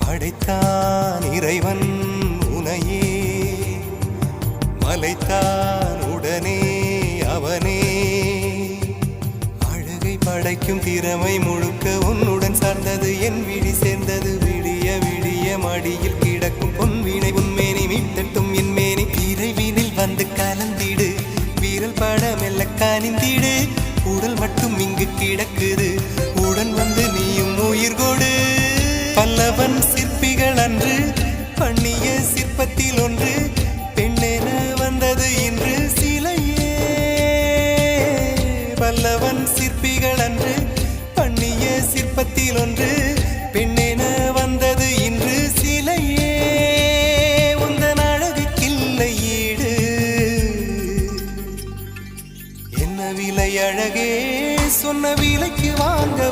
படைத்தான் இறைவன் உனையே, மலைத்தான் உடனே அவனே. அழகை படைக்கும் திறமை முழுக்க உன்னுடன் சார்ந்தது, என் விழி சேர்ந்தது. விடிய விடிய மடியில் கிடக்கும் பொன்வினை உன்மேனி மீட்டட்டும் என் மேனி. விரைவினில் வந்து கலந்திடு, வீரல் பட மெல்ல காணிந்திடு. உடல் மட்டும் இங்கு கிடக்குது, உடன் வந்து நீயும் உயிர் கொடு. பல்லவன் சிற்பிகள் அன்று பண்ணிய சிற்பத்தில் ஒன்று, பெண்ணென வந்தது இன்று சிலையே. பல்லவன் சிற்பிகள் அன்று பண்ணிய சிற்பத்தில் ஒன்று, பெண்ணென வந்தது இன்று சிலையே. உந்தன் அழகுக்கில்லை ஈடு, என்ன விலை அழகே, சொன்ன விலைக்கு வாங்க